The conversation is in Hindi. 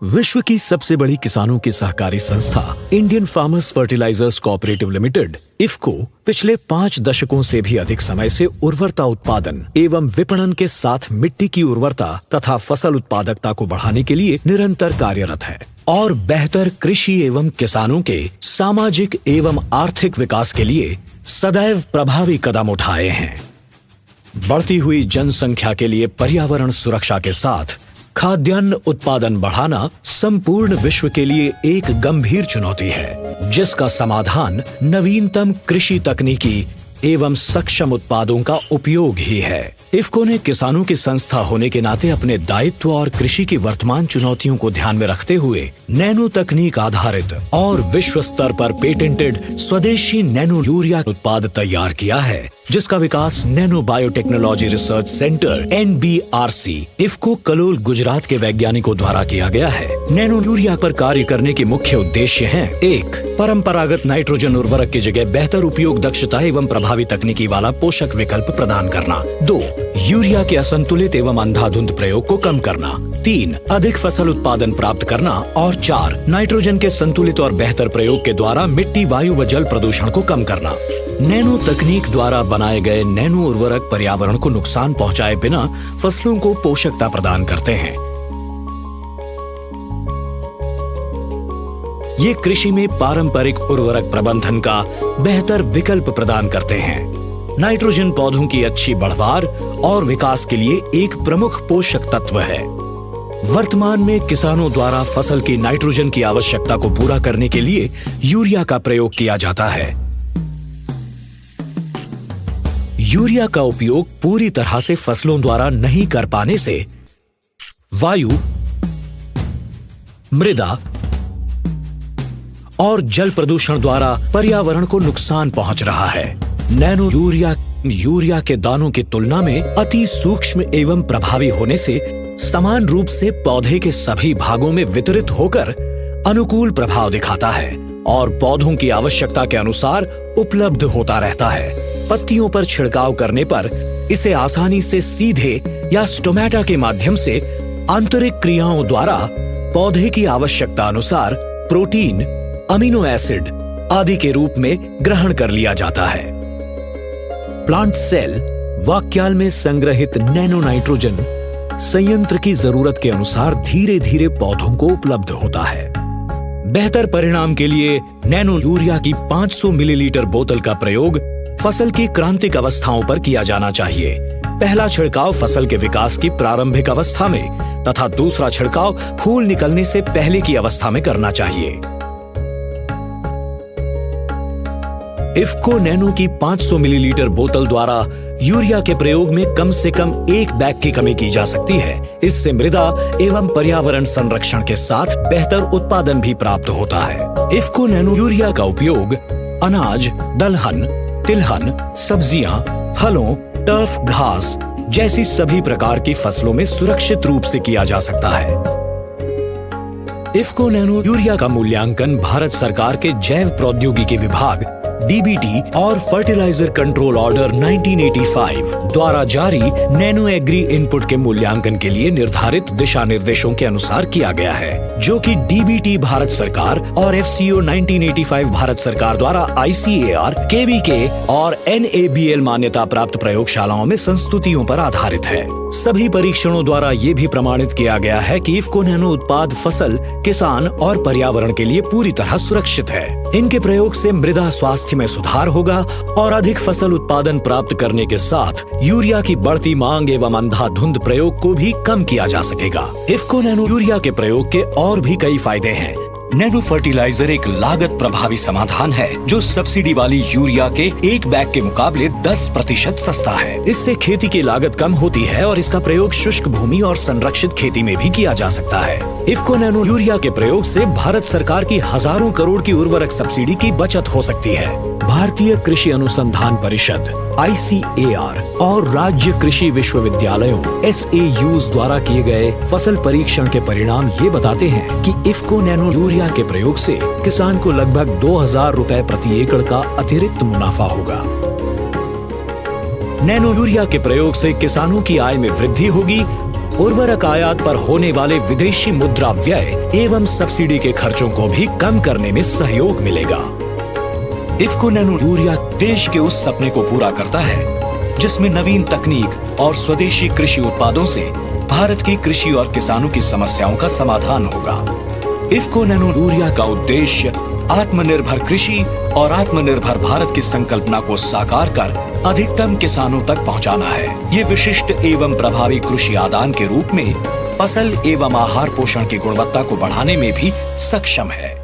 विश्व की सबसे बड़ी किसानों की सहकारी संस्था Indian farmers fertilisers cooperative limited IFFCO पिछले 5 दशकों से भी अधिक समय से उर्वरता उत्पादन एवं विपणन के साथ मिट्टी की उर्वरता तथा फसल उत्पादकता को बढ़ाने के लिए निरंतर कार्यरत है और बेहतर कृषि एवं किसानों के सामाजिक एवं आर्थिक विकास के लिए सदैव प्रभावी कदम उठाए हैं। बढ़ती हुई जनसंख्या के लिए पर्यावरण सुरक्षा के साथ खाद्यान्न उत्पादन बढ़ाना संपूर्ण विश्व के लिए एक गंभीर चुनौती है, जिसका समाधान नवीनतम कृषि तकनीकी एवं सक्षम उत्पादों का उपयोग ही है। इफको ने किसानों की संस्था होने के नाते अपने दायित्व और कृषि की वर्तमान चुनौतियों को ध्यान में रखते हुए नैनो तकनीक आधारित और विश्व स्तर पर पेटेंटेड स्वदेशी नैनो यूरिया उत्पाद तैयार किया है, जिसका विकास nano biotechnology research centre NBRC IFFCO Kalol Gujarat के वैज्ञानिकों द्वारा किया गया है। नैनो यूरिया पर कार्य करने के मुख्य उद्देश्य हैं: 1. परंपरागत नाइट्रोजन उर्वरक की जगह बेहतर उपयोग दक्षता एवं प्रभावी तकनीकी वाला पोषक विकल्प प्रदान करना। 2. यूरिया के असंतुलित एवं अंधाधुंध प्रयोग को कम करना। 3. अधिक फसल उत्पादन प्राप्त करना और 4. नाइट्रोजन के संतुलित और बेहतर प्रयोग के द्वारा मिट्टी, वायु व जल प्रदूषण को कम करना। नैनो तकनीक द्वारा बनाए गए नैनो उर्वरक पर्यावरण को नुकसान पहुंचाए बिना फसलों को पोषकता प्रदान करते हैं। ये कृषि में पारंपरिक उर्वरक प्रबंधन का बेहतर विकल्प प्रदान करते हैं। नाइट्रोजन पौधों की अच्छी बढ़वार और विकास के लिए एक प्रमुख पोषक तत्व है। वर्तमान में किसानों द्वारा फसल की नाइट्रोजन की आवश्यकता को पूरा करने के लिए यूरिया का प्रयोग किया जाता है। यूरिया का उपयोग पूरी तरह से फसलों द्वारा नहीं कर पाने से वायु, मृदा और जल प्रदूषण द्वारा पर्यावरण को नुकसान पहुंच रहा है। नैनो यूरिया के दानों की तुलना में अति सूक्ष्म एवं प्रभावी होने से समान रूप से पौधे के सभी भागों में वितरित होकर अनुकूल प्रभाव दिखाता है और पौधों की आवश्यकता के अनुसार उपलब्ध होता रहता है। पत्तियों पर छिड़काव करने पर इसे आसानी से सीधे या स्टोमेटा के माध्यम से आंतरिक क्रियाओं द्वारा पौधे की आवश्यकता अनुसार प्रोटीन, अमीनो एसिड आदि के रूप में ग्रहण कर लिया जाता है। प्लांट सेल वाक्याल में संग्रहित नैनो नाइट्रोजन संयंत्र की जरूरत के अनुसार धीरे धीरे पौधों को उपलब्ध होता है। बेहतर परिणाम के लिए नैनो यूरिया की 500 मिलीलीटर बोतल का प्रयोग फसल की क्रांतिक अवस्थाओं पर किया जाना चाहिए। पहला छिड़काव फसल के विकास की प्रारंभिक अवस्था में तथा दूसरा छिड़काव फूल निकलने से पहले की अवस्था में करना चाहिए। इफको नैनो की 500 मिलीलीटर बोतल द्वारा यूरिया के प्रयोग में कम से कम 1 बैग की कमी की जा सकती है। इससे मृदा एवं पर्यावरण संरक्षण के साथ बेहतर उत्पादन भी प्राप्त होता है। इफको नैनो यूरिया का उपयोग अनाज, दलहन, तिलहन, सब्जियां, फलों, टर्फ घास जैसी सभी प्रकार की फसलों में सुरक्षित रूप से किया जा सकता है। इफको नैनो यूरिया का मूल्यांकन भारत सरकार के जैव प्रौद्योगिकी विभाग DBT और फर्टिलाइजर कंट्रोल ऑर्डर 1985 द्वारा जारी नैनो एग्री इनपुट के मूल्यांकन के लिए निर्धारित दिशा निर्देशों के अनुसार किया गया है, जो कि DBT भारत सरकार और FCO 1985 भारत सरकार द्वारा ICAR, KVK और NABL मान्यता प्राप्त प्रयोगशालाओं में संस्तुतियों पर आधारित है। सभी परीक्षणों द्वारा ये भी प्रमाणित किया गया है कि इफको नैनो उत्पाद फसल, किसान और पर्यावरण के लिए पूरी तरह सुरक्षित है। इनके प्रयोग से मृदा स्वास्थ्य में सुधार होगा और अधिक फसल उत्पादन प्राप्त करने के साथ यूरिया की बढ़ती मांग एवं अंधाधुंध प्रयोग को भी कम किया जा सकेगा। इफको नैनो यूरिया के प्रयोग के और भी कई फायदे हैं। नैनो फर्टिलाइजर एक लागत प्रभावी समाधान है जो सब्सिडी वाली यूरिया के 1 बैग के मुकाबले 10% सस्ता है। इससे खेती की लागत कम होती है और इसका प्रयोग शुष्क भूमि और संरक्षित खेती में भी किया जा सकता है। इफको नैनो यूरिया के प्रयोग से भारत सरकार की हजारों करोड़ की उर्वरक सब्सिडी की बचत हो सकती है। भारतीय कृषि अनुसंधान परिषद ICAR और राज्य कृषि विश्वविद्यालयों SAUs द्वारा किए गए फसल परीक्षण के परिणाम ये बताते हैं कि इफको नैनो यूरिया के प्रयोग से किसान को लगभग 2000 रुपए प्रति एकड़ का अतिरिक्त मुनाफा होगा। नैनो यूरिया के प्रयोग से किसानों की आय में वृद्धि होगी उर्वरक आयात पर होने वाले विदेशी मुद्रा व्यय एवं सब्सिडी के खर्चों को भी कम करने में सहयोग मिलेगा। इफ्को नैनो यूरिया देश के उस सपने को पूरा करता है जिसमें नवीन तकनीक और स्वदेशी कृषि उत्पादों से भारत की कृषि और किसानों की समस्याओं का समाधान होगा। इफ्को नैनो यूरिया का उद्देश्य आत्मनिर्भर कृषि और आत्मनिर्भर भारत की संकल्पना को साकार कर अधिकतम किसानों तक पहुंचाना है। ये विशिष्ट एवं प्रभावी कृषि आदान के रूप में फसल एवं आहार पोषण की गुणवत्ता को बढ़ाने में भी सक्षम है।